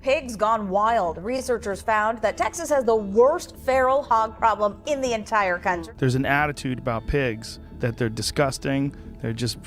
Pigs gone wild. Researchers found that Texas has the worst feral hog problem in the entire country. There's an attitude about pigs that they're disgusting, they're just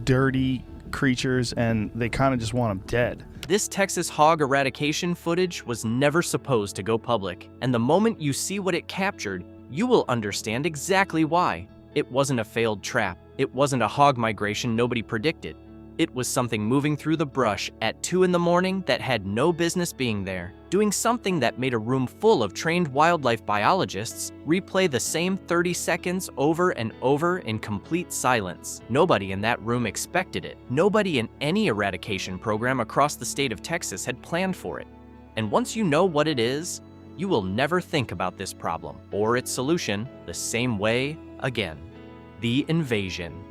dirty creatures, and they kind of just want them dead. This Texas hog eradication footage was never supposed to go public, and the moment you see what it captured, you will understand exactly why. It wasn't a failed trap. It wasn't a hog migration nobody predicted. It was something moving through the brush at 2 in the morning that had no business being there, doing something that made a room full of trained wildlife biologists replay the same 30 seconds over and over in complete silence. Nobody in that room expected it. Nobody in any eradication program across the state of Texas had planned for it. And once you know what it is, you will never think about this problem or its solution the same way again. The invasion.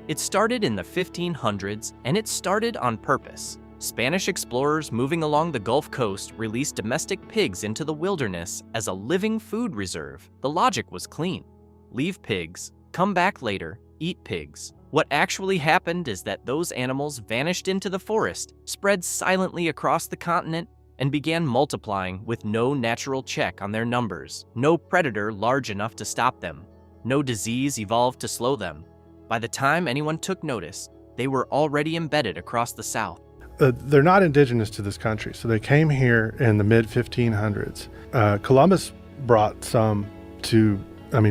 It started in the 1500s, and it started on purpose. Spanish explorers moving along the Gulf Coast released domestic pigs into the wilderness as a living food reserve. The logic was clean. Leave pigs, come back later, eat pigs. What actually happened is that those animals vanished into the forest, spread silently across the continent, and began multiplying with no natural check on their numbers. No predator large enough to stop them. No disease evolved to slow them. By the time anyone took notice, they were already embedded across the South. They're not indigenous to this country, so they came here in the mid-1500s. Columbus brought some to,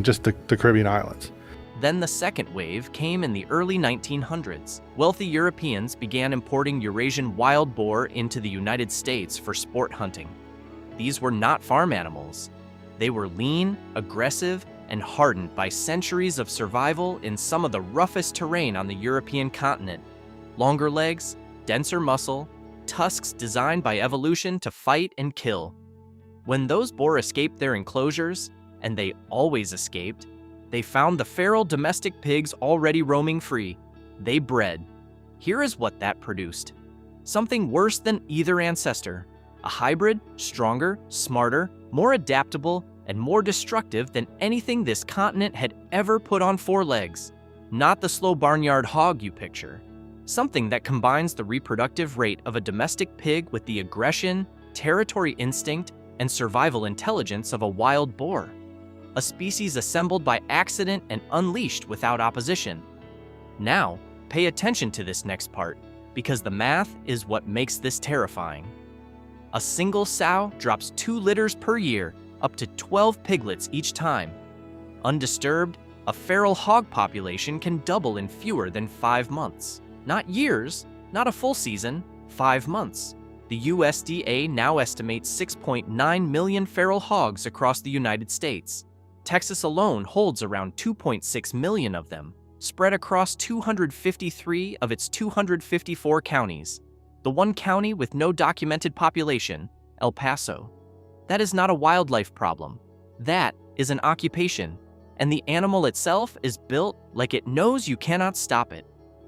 just the Caribbean islands. Then the second wave came in the early 1900s. Wealthy Europeans began importing Eurasian wild boar into the United States for sport hunting. These were not farm animals. They were lean, aggressive, and hardened by centuries of survival in some of the roughest terrain on the European continent. Longer legs, denser muscle, tusks designed by evolution to fight and kill. When those boar escaped their enclosures, and they always escaped, they found the feral domestic pigs already roaming free. They bred. Here is what that produced. Something worse than either ancestor. A hybrid, stronger, smarter, more adaptable, and more destructive than anything this continent had ever put on 4 legs. Not the slow barnyard hog you picture. Something that combines the reproductive rate of a domestic pig with the aggression, territory instinct, and survival intelligence of a wild boar. A species assembled by accident and unleashed without opposition. Now, pay attention to this next part, because the math is what makes this terrifying. A single sow drops 2 litters per year, up to 12 piglets each time. Undisturbed, a feral hog population can double in fewer than 5 months. Not years, not a full season, 5 months. The USDA now estimates 6.9 million feral hogs across the United States. Texas alone holds around 2.6 million of them, spread across 253 of its 254 counties. The one county with no documented population, El Paso. That is not a wildlife problem. That is an occupation, and the animal itself is built like it knows you cannot stop it.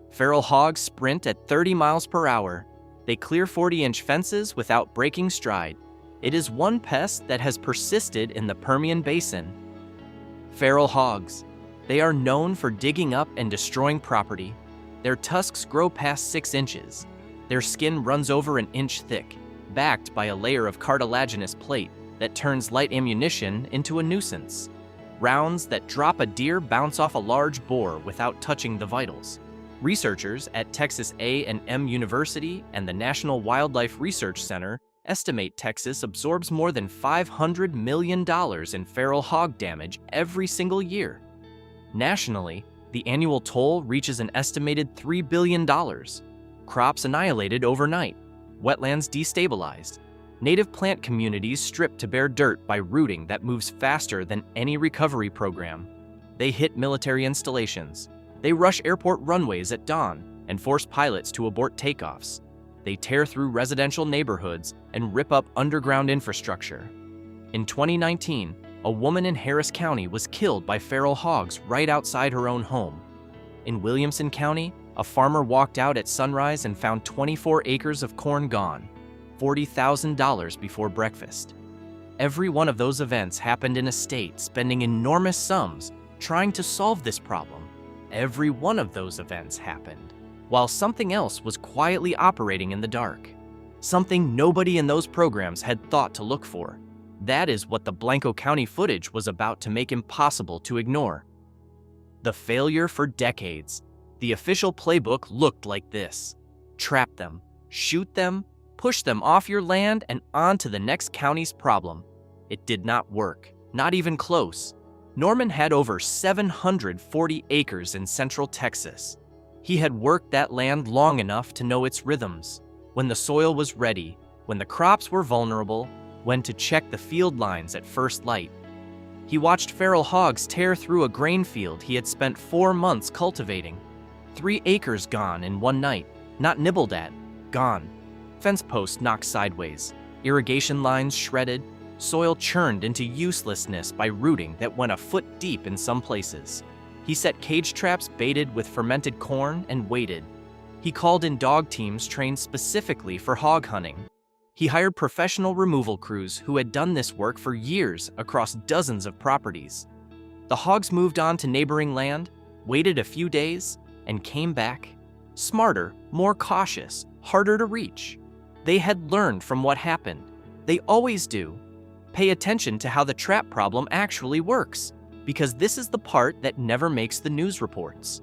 Feral hogs sprint at 30 miles per hour. They clear 40-inch fences without breaking stride. It is one pest that has persisted in the Permian Basin. Feral hogs. They are known for digging up and destroying property. Their tusks grow past 6 inches. Their skin runs over an inch thick, backed by a layer of cartilaginous plate that turns light ammunition into a nuisance. Rounds that drop a deer bounce off a large boar without touching the vitals. Researchers at Texas A&M University and the National Wildlife Research Center estimate Texas absorbs more than $500 million in feral hog damage every single year. Nationally, the annual toll reaches an estimated $3 billion. Crops annihilated overnight. Wetlands destabilized. Native plant communities stripped to bare dirt by rooting that moves faster than any recovery program. They hit military installations. They rush airport runways at dawn and force pilots to abort takeoffs. They tear through residential neighborhoods and rip up underground infrastructure. In 2019, a woman in Harris County was killed by feral hogs right outside her own home. In Williamson County, a farmer walked out at sunrise and found 24 acres of corn gone, $40,000 before breakfast. Every one of those events happened in a state spending enormous sums trying to solve this problem. Every one of those events happened while something else was quietly operating in the dark. something nobody in those programs had thought to look for. That is what the Blanco County footage was about to make impossible to ignore. The failure for decades. The official playbook looked like this: trap them, shoot them, push them off your land and on to the next county's problem. It did not work, not even close. Norman had over 740 acres in central Texas. He had worked that land long enough to know its rhythms, when the soil was ready, when the crops were vulnerable, when to check the field lines at first light. He watched feral hogs tear through a grain field he had spent 4 months cultivating. 3 acres gone in one night, not nibbled at, gone. Fence posts knocked sideways, irrigation lines shredded, soil churned into uselessness by rooting that went a foot deep in some places. He set cage traps baited with fermented corn and waited. He called in dog teams trained specifically for hog hunting. He hired professional removal crews who had done this work for years across dozens of properties. The hogs moved on to neighboring land, waited a few days, and came back. Smarter, more cautious, harder to reach. They had learned from what happened. They always do. Pay attention to how the trap problem actually works, because this is the part that never makes the news reports.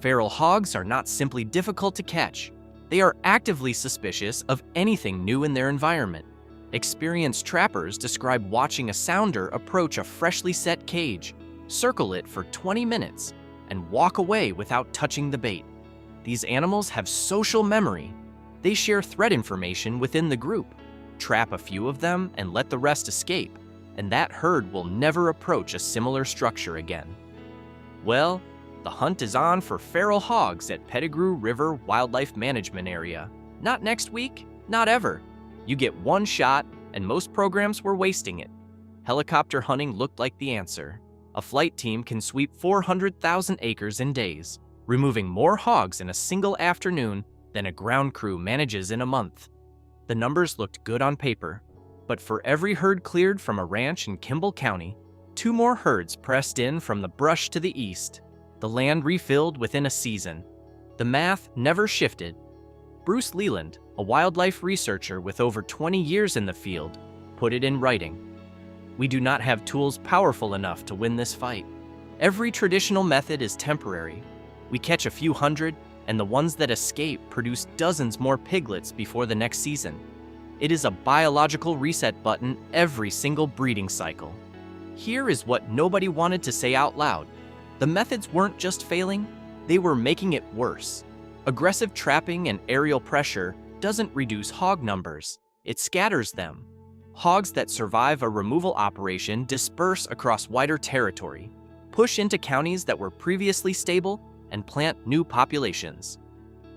Feral hogs are not simply difficult to catch. They are actively suspicious of anything new in their environment. Experienced trappers describe watching a sounder approach a freshly set cage, circle it for 20 minutes, and walk away without touching the bait. These animals have social memory. They share threat information within the group. Trap a few of them and let the rest escape, and that herd will never approach a similar structure again. Well, the hunt is on for feral hogs at Pettigrew River Wildlife Management Area. Not next week, not ever. You get one shot, and most programs were wasting it. Helicopter hunting looked like the answer. A flight team can sweep 400,000 acres in days, removing more hogs in a single afternoon than a ground crew manages in a month. The numbers looked good on paper, but for every herd cleared from a ranch in Kimball County, 2 more herds pressed in from the brush to the east. The land refilled within a season. The math never shifted. Bruce Leland, a wildlife researcher with over 20 years in the field, put it in writing. We do not have tools powerful enough to win this fight. Every traditional method is temporary. We catch a few hundred, and the ones that escape produce dozens more piglets before the next season. It is a biological reset button every single breeding cycle. Here is what nobody wanted to say out loud. The methods weren't just failing, they were making it worse. Aggressive trapping and aerial pressure doesn't reduce hog numbers, it scatters them. Hogs that survive a removal operation disperse across wider territory, push into counties that were previously stable, and plant new populations.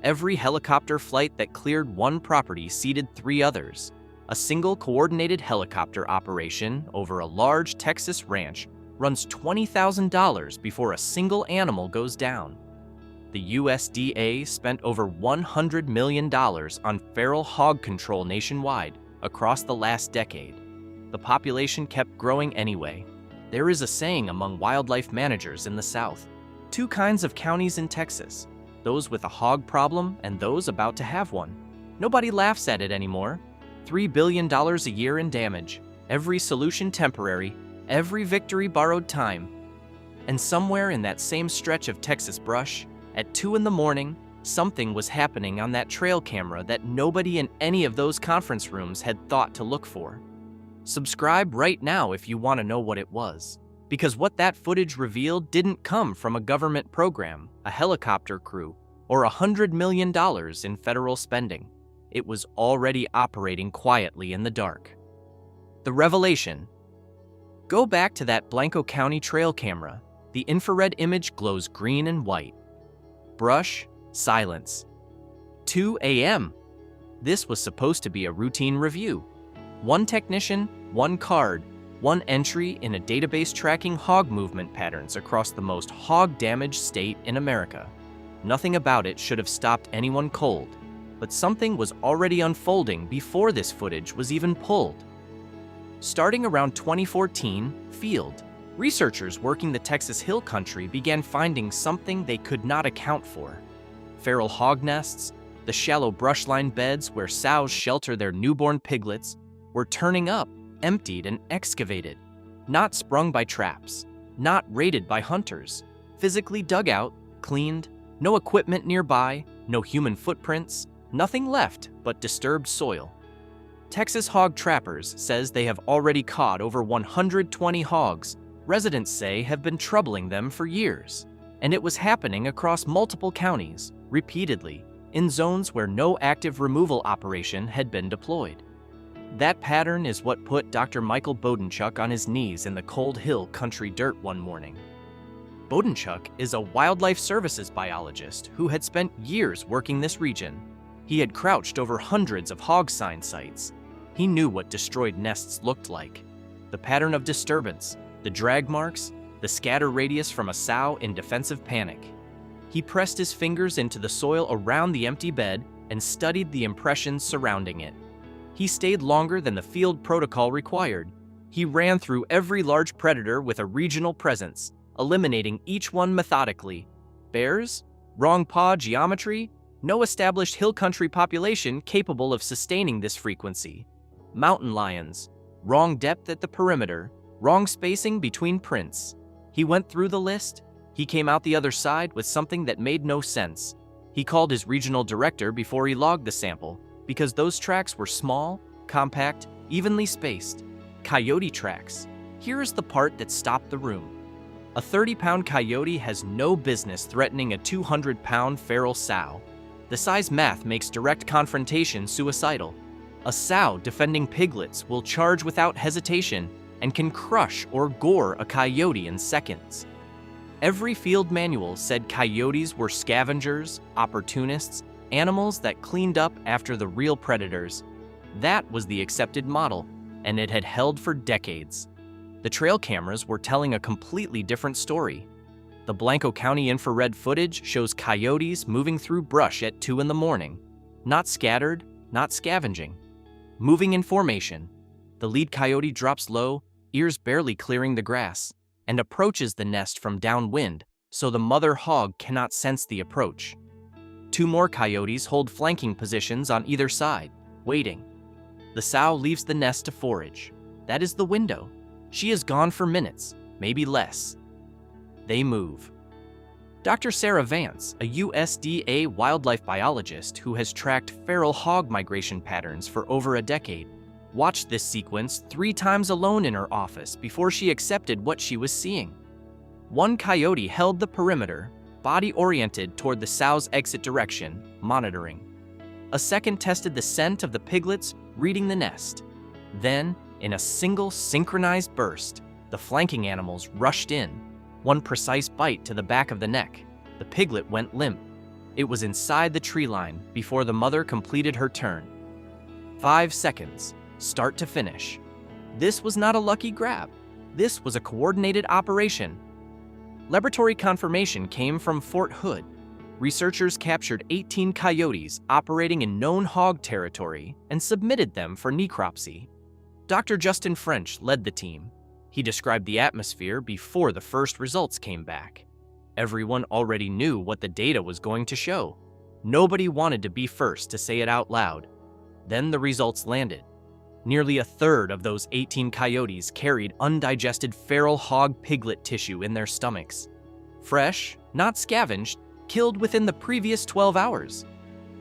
Every helicopter flight that cleared one property seeded 3 others. A single coordinated helicopter operation over a large Texas ranch runs $20,000 before a single animal goes down. The USDA spent over $100 million on feral hog control nationwide across the last decade. The population kept growing anyway. There is a saying among wildlife managers in the South: 2 kinds of counties in Texas, those with a hog problem and those about to have one. Nobody laughs at it anymore. $3 billion a year in damage, every solution temporary, every victory borrowed time. And somewhere in that same stretch of Texas brush, at 2 in the morning, something was happening on that trail camera that nobody in any of those conference rooms had thought to look for. Subscribe right now if you want to know what it was. Because what that footage revealed didn't come from a government program, a helicopter crew, or $100 million in federal spending. It was already operating quietly in the dark. The revelation. Go back to that Blanco County trail camera. The infrared image glows green and white. Brush, silence. 2 a.m. This was supposed to be a routine review. 1 technician, 1 card, 1 entry in a database tracking hog movement patterns across the most hog-damaged state in America. Nothing about it should have stopped anyone cold, but something was already unfolding before this footage was even pulled. Starting around 2014, field researchers working the Texas Hill Country began finding something they could not account for. Feral hog nests, The shallow brushline beds where sows shelter their newborn piglets were turning up, emptied and excavated, not sprung by traps, not raided by hunters, physically dug out, cleaned, no equipment nearby, no human footprints, nothing left but disturbed soil. Texas Hog Trappers says they have already caught over 120 hogs residents say have been troubling them for years, and it was happening across multiple counties, repeatedly, in zones where no active removal operation had been deployed. That pattern is what put Dr. Michael Bodenchuk on his knees in the Cold Hill country dirt one morning. Bodenchuk is a wildlife services biologist who had spent years working this region. He had crouched over hundreds of hog sign sites. He knew what destroyed nests looked like. The pattern of disturbance, the drag marks, the scatter radius from a sow in defensive panic. He pressed his fingers into the soil around the empty bed and studied the impressions surrounding it. He stayed longer than the field protocol required. He ran through every large predator with a regional presence, eliminating each one methodically. Bears? Wrong paw geometry? No established hill country population capable of sustaining this frequency. Mountain lions? Wrong depth at the perimeter, wrong spacing between prints. He went through the list. He came out the other side with something that made no sense. He called his regional director before he logged the sample, because those tracks were small, compact, evenly spaced. Coyote tracks. Here's the part that stopped the room. A 30-pound coyote has no business threatening a 200-pound feral sow. The size math makes direct confrontation suicidal. A sow defending piglets will charge without hesitation and can crush or gore a coyote in seconds. Every field manual said coyotes were scavengers, opportunists, animals that cleaned up after the real predators. That was the accepted model, and it had held for decades. The trail cameras were telling a completely different story. The Blanco County infrared footage shows coyotes moving through brush at 2 in the morning. Not scattered, not scavenging. Moving in formation. The lead coyote drops low, ears barely clearing the grass, and approaches the nest from downwind, so the mother hog cannot sense the approach. 2 more coyotes hold flanking positions on either side, waiting. The sow leaves the nest to forage. That is the window. She is gone for minutes, maybe less. They move. Dr. Sarah Vance, a USDA wildlife biologist who has tracked feral hog migration patterns for over a decade, watched this sequence 3 times alone in her office before she accepted what she was seeing. One coyote held the perimeter, body oriented toward the sow's exit direction, monitoring. A second tested the scent of the piglets, reading the nest. Then, in a single synchronized burst, the flanking animals rushed in. One precise bite to the back of the neck. The piglet went limp. It was inside the tree line before the mother completed her turn. 5 seconds, start to finish. This was not a lucky grab. This was a coordinated operation. Laboratory confirmation came from Fort Hood. Researchers captured 18 coyotes operating in known hog territory and submitted them for necropsy. Dr. Justin French led the team. He described the atmosphere before the first results came back. Everyone already knew what the data was going to show. Nobody wanted to be first to say it out loud. Then the results landed. Nearly a third of those 18 coyotes carried undigested feral hog piglet tissue in their stomachs. Fresh, not scavenged, killed within the previous 12 hours.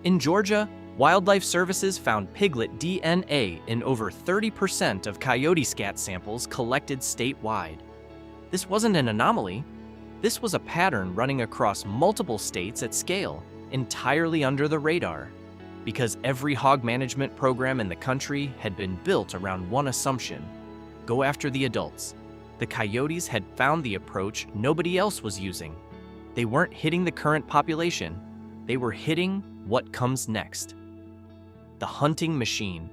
In Georgia, Wildlife Services found piglet DNA in over 30% of coyote scat samples collected statewide. This wasn't an anomaly. This was a pattern running across multiple states at scale, entirely under the radar. Because every hog management program in the country had been built around one assumption: go after the adults. The coyotes had found the approach nobody else was using. They weren't hitting the current population. They were hitting what comes next. The hunting machine.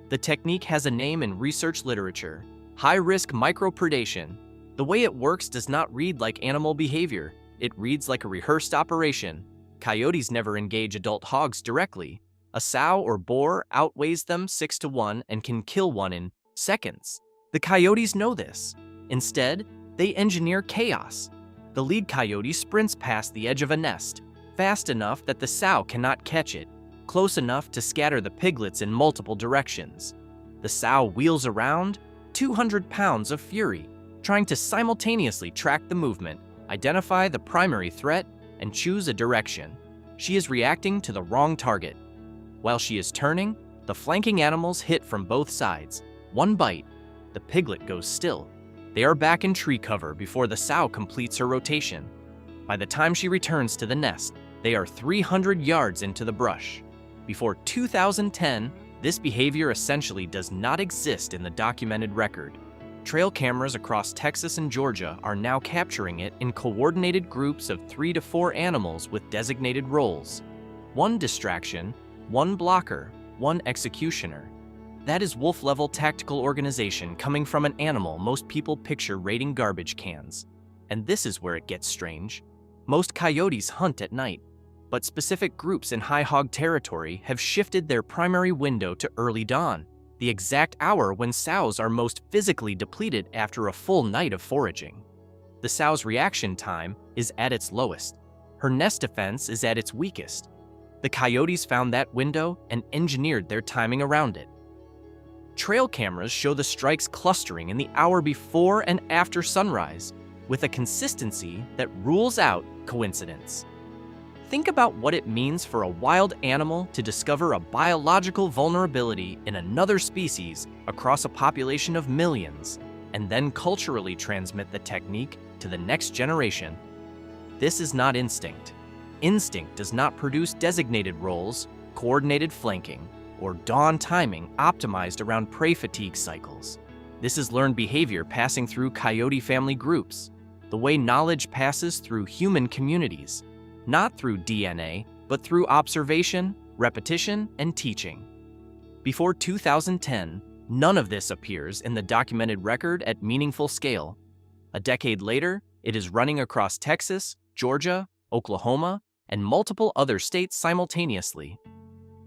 The technique has a name in research literature: high-risk micropredation. The way it works does not read like animal behavior. It reads like a rehearsed operation. Coyotes never engage adult hogs directly. A sow or boar outweighs them 6 to 1 and can kill one in seconds. The coyotes know this. Instead, they engineer chaos. The lead coyote sprints past the edge of a nest, fast enough that the sow cannot catch it, close enough to scatter the piglets in multiple directions. The sow wheels around, 200 pounds of fury, trying to simultaneously track the movement, identify the primary threat, and choose a direction. She is reacting to the wrong target. While she is turning, the flanking animals hit from both sides. One bite, the piglet goes still. They are back in tree cover before the sow completes her rotation. By the time she returns to the nest, they are 300 yards into the brush. Before 2010, this behavior essentially does not exist in the documented record. Trail cameras across Texas and Georgia are now capturing it in coordinated groups of 3 to 4 animals with designated roles. One distraction, one blocker, one executioner. That is wolf-level tactical organization coming from an animal most people picture raiding garbage cans. And this is where it gets strange. Most coyotes hunt at night, but specific groups in high hog territory have shifted their primary window to early dawn, the exact hour when sows are most physically depleted after a full night of foraging. The sow's reaction time is at its lowest. Her nest defense is at its weakest. The coyotes found that window and engineered their timing around it. Trail cameras show the strikes clustering in the hour before and after sunrise, with a consistency that rules out coincidence. Think about what it means for a wild animal to discover a biological vulnerability in another species across a population of millions, and then culturally transmit the technique to the next generation. This is not instinct. Instinct does not produce designated roles, coordinated flanking, or dawn timing optimized around prey fatigue cycles. This is learned behavior passing through coyote family groups, the way knowledge passes through human communities, not through DNA, but through observation, repetition, and teaching. Before 2010, none of this appears in the documented record at meaningful scale. A decade later, it is running across Texas, Georgia, Oklahoma, and multiple other states simultaneously.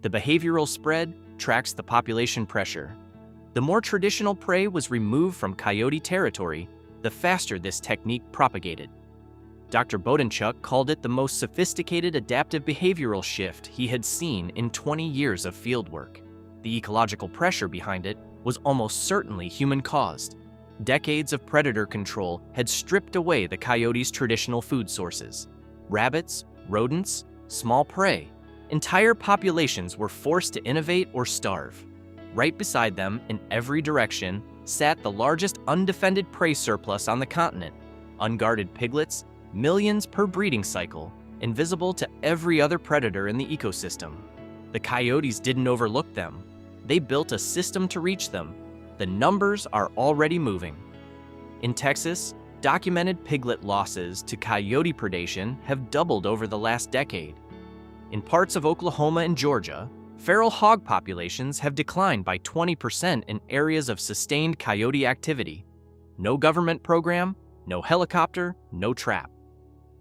The behavioral spread tracks the population pressure. The more traditional prey was removed from coyote territory, the faster this technique propagated. Dr. Bodenchuk called it the most sophisticated adaptive behavioral shift he had seen in 20 years of fieldwork. The ecological pressure behind it was almost certainly human-caused. Decades of predator control had stripped away the coyote's traditional food sources. Rabbits, rodents, small prey. Entire populations were forced to innovate or starve. Right beside them, in every direction, sat the largest undefended prey surplus on the continent. Unguarded piglets, millions per breeding cycle, invisible to every other predator in the ecosystem. The coyotes didn't overlook them. They built a system to reach them. The numbers are already moving. In Texas, documented piglet losses to coyote predation have doubled over the last decade. In parts of Oklahoma and Georgia, feral hog populations have declined by 20% in areas of sustained coyote activity. No government program, no helicopter, no trap.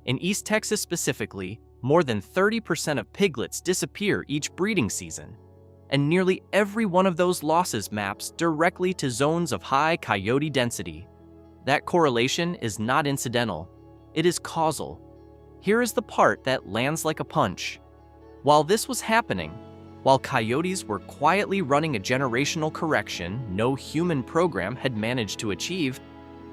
In East Texas specifically, more than 30% of piglets disappear each breeding season, and nearly every one of those losses maps directly to zones of high coyote density. That correlation is not incidental, it is causal. Here is the part that lands like a punch. While this was happening, while coyotes were quietly running a generational correction no human program had managed to achieve,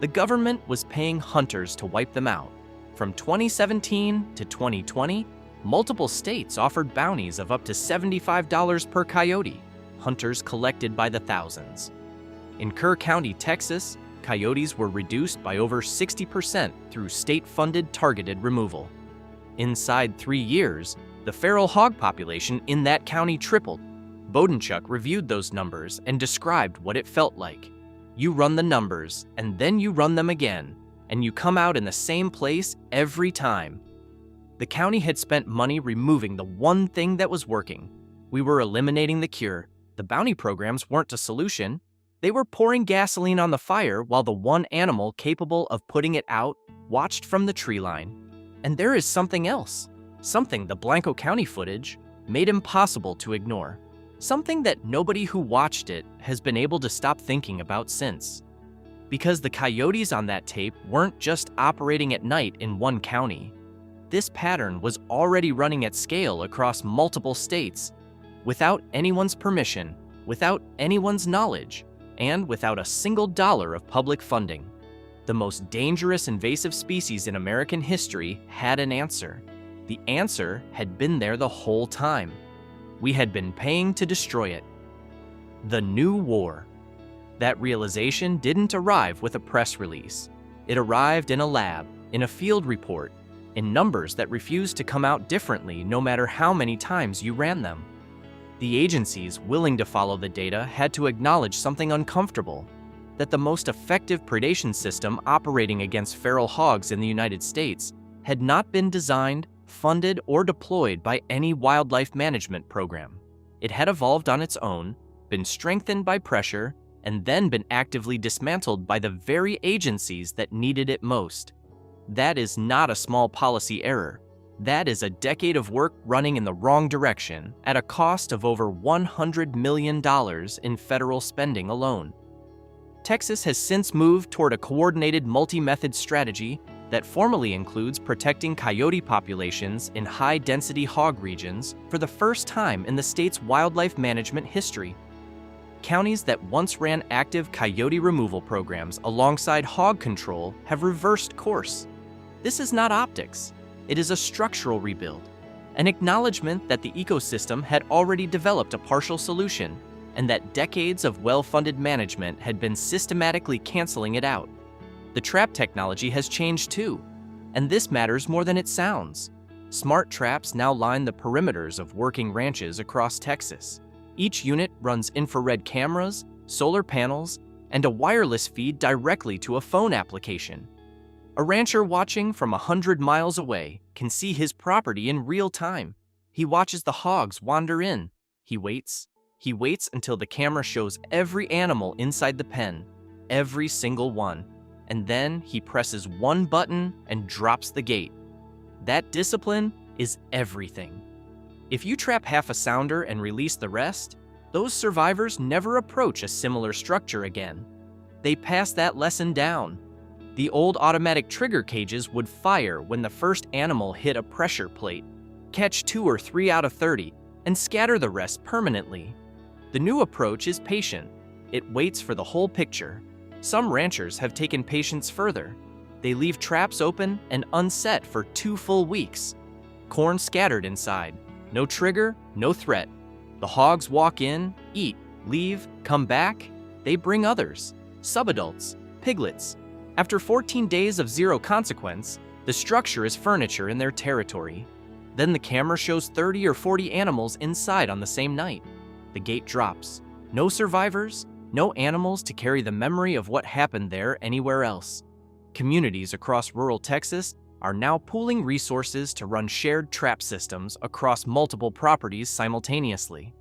the government was paying hunters to wipe them out. From 2017 to 2020, multiple states offered bounties of up to $75 per coyote, hunters collected by the thousands. In Kerr County, Texas, coyotes were reduced by over 60% through state-funded targeted removal. Inside 3 years, the feral hog population in that county tripled. Bodenchuk reviewed those numbers and described what it felt like. You run the numbers, and then you run them again, and you come out in the same place every time. The county had spent money removing the one thing that was working. We were eliminating the cure. The bounty programs weren't a solution. They were pouring gasoline on the fire while the one animal capable of putting it out watched from the tree line. And there is something else. Something the Blanco County footage made impossible to ignore. Something that nobody who watched it has been able to stop thinking about since. Because the coyotes on that tape weren't just operating at night in one county. This pattern was already running at scale across multiple states, without anyone's permission, without anyone's knowledge, and without a single dollar of public funding. The most dangerous invasive species in American history had an answer. The answer had been there the whole time. We had been paying to destroy it. The new war. That realization didn't arrive with a press release. It arrived in a lab, in a field report, in numbers that refused to come out differently no matter how many times you ran them. The agencies willing to follow the data had to acknowledge something uncomfortable, that the most effective predation system operating against feral hogs in the United States had not been designed, funded, or deployed by any wildlife management program. It had evolved on its own, been strengthened by pressure, and then been actively dismantled by the very agencies that needed it most. That is not a small policy error. That is a decade of work running in the wrong direction at a cost of over $100 million in federal spending alone. Texas has since moved toward a coordinated multi-method strategy that formally includes protecting coyote populations in high-density hog regions for the first time in the state's wildlife management history. Counties that once ran active coyote removal programs alongside hog control have reversed course. This is not optics. It is a structural rebuild, an acknowledgement that the ecosystem had already developed a partial solution and that decades of well-funded management had been systematically canceling it out. The trap technology has changed too, and this matters more than it sounds. Smart traps now line the perimeters of working ranches across Texas. Each unit runs infrared cameras, solar panels, and a wireless feed directly to a phone application. A rancher watching from 100 miles away can see his property in real time. He watches the hogs wander in. He waits until the camera shows every animal inside the pen, every single one, and then he presses one button and drops the gate. That discipline is everything. If you trap half a sounder and release the rest, those survivors never approach a similar structure again. They pass that lesson down. The old automatic trigger cages would fire when the first animal hit a pressure plate, catch 2 or 3 out of 30, and scatter the rest permanently. The new approach is patient. It waits for the whole picture. Some ranchers have taken patience further. They leave traps open and unset for 2 full weeks. Corn scattered inside. No trigger, no threat. The hogs walk in, eat, leave, come back. They bring others, subadults, piglets. After 14 days of zero consequence, the structure is furniture in their territory. Then the camera shows 30 or 40 animals inside on the same night. The gate drops. No survivors, no animals to carry the memory of what happened there anywhere else. Communities across rural Texas are now pooling resources to run shared trap systems across multiple properties simultaneously.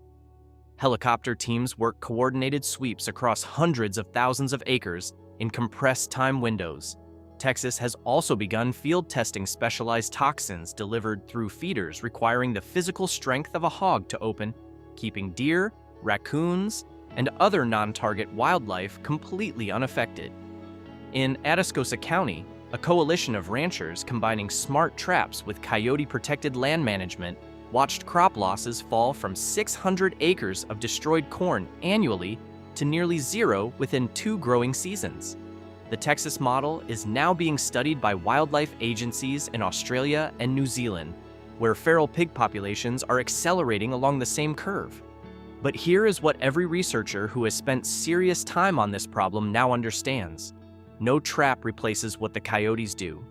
Helicopter teams work coordinated sweeps across hundreds of thousands of acres in compressed time windows. Texas has also begun field testing specialized toxins delivered through feeders requiring the physical strength of a hog to open, keeping deer, raccoons, and other non-target wildlife completely unaffected. In Atascosa County, a coalition of ranchers combining smart traps with coyote-protected land management watched crop losses fall from 600 acres of destroyed corn annually to nearly zero within 2 growing seasons. The Texas model is now being studied by wildlife agencies in Australia and New Zealand, where feral pig populations are accelerating along the same curve. But here is what every researcher who has spent serious time on this problem now understands. No trap replaces what the coyotes do.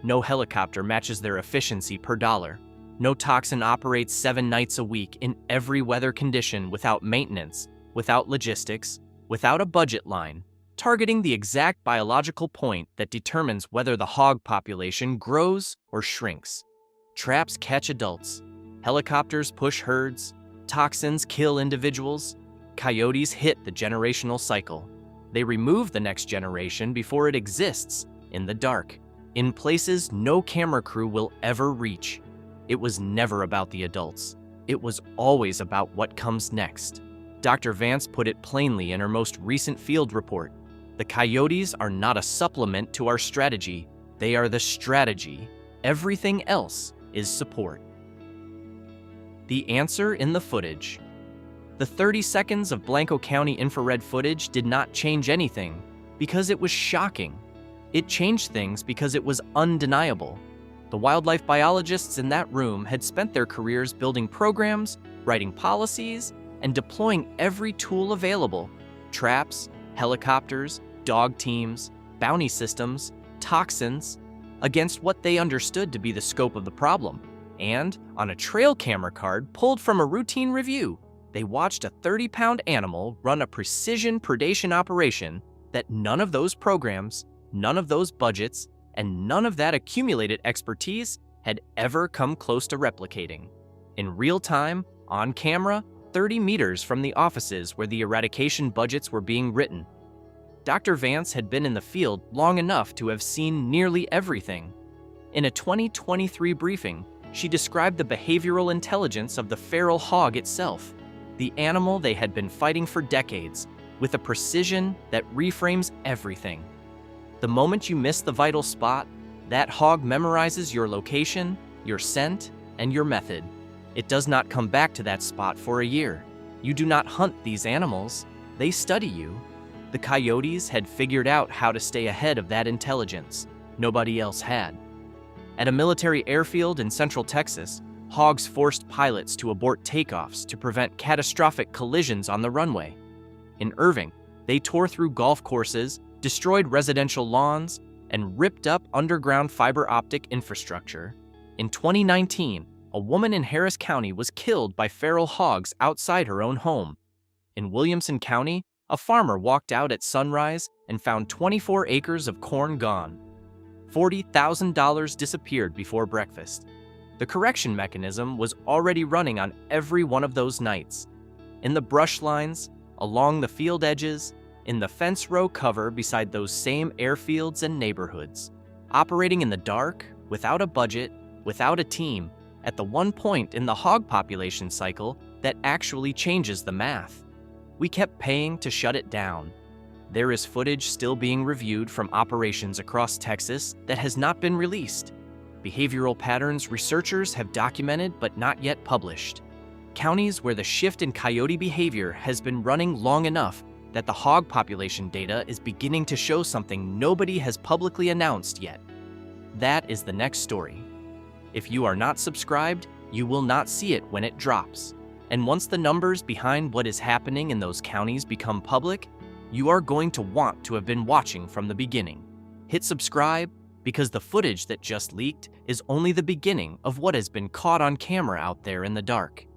No helicopter matches their efficiency per dollar. No toxin operates 7 nights a week in every weather condition without maintenance, without logistics, without a budget line, targeting the exact biological point that determines whether the hog population grows or shrinks. Traps catch adults. Helicopters push herds. Toxins kill individuals. Coyotes hit the generational cycle. They remove the next generation before it exists, in the dark, in places no camera crew will ever reach. It was never about the adults. It was always about what comes next. Dr. Vance put it plainly in her most recent field report. The coyotes are not a supplement to our strategy. They are the strategy. Everything else is support. The answer in the footage. The 30 seconds of Blanco County infrared footage did not change anything because it was shocking. It changed things because it was undeniable. The wildlife biologists in that room had spent their careers building programs, writing policies, and deploying every tool available: traps, helicopters, dog teams, bounty systems, toxins, against what they understood to be the scope of the problem. And on a trail camera card pulled from a routine review, they watched a 30-pound animal run a precision predation operation that none of those programs, none of those budgets, and none of that accumulated expertise had ever come close to replicating. In real time, on camera, 30 meters from the offices where the eradication budgets were being written. Dr. Vance had been in the field long enough to have seen nearly everything. In a 2023 briefing, she described the behavioral intelligence of the feral hog itself, the animal they had been fighting for decades, with a precision that reframes everything. The moment you miss the vital spot, that hog memorizes your location, your scent, and your method. It does not come back to that spot for a year. You do not hunt these animals, they study you. The coyotes had figured out how to stay ahead of that intelligence. Nobody else had. At a military airfield in central Texas, hogs forced pilots to abort takeoffs to prevent catastrophic collisions on the runway. In Irving, they tore through golf courses, destroyed residential lawns, and ripped up underground fiber optic infrastructure. In 2019, a woman in Harris County was killed by feral hogs outside her own home. In Williamson County, a farmer walked out at sunrise and found 24 acres of corn gone. $40,000 disappeared before breakfast. The correction mechanism was already running on every one of those nights. In the brush lines, along the field edges, in the fence row cover beside those same airfields and neighborhoods. Operating in the dark, without a budget, without a team, at the one point in the hog population cycle that actually changes the math. We kept paying to shut it down. There is footage still being reviewed from operations across Texas that has not been released. Behavioral patterns researchers have documented but not yet published. Counties where the shift in coyote behavior has been running long enough that the hog population data is beginning to show something nobody has publicly announced yet. That is the next story. If you are not subscribed, you will not see it when it drops. And once the numbers behind what is happening in those counties become public, you are going to want to have been watching from the beginning. Hit subscribe, because the footage that just leaked is only the beginning of what has been caught on camera out there in the dark.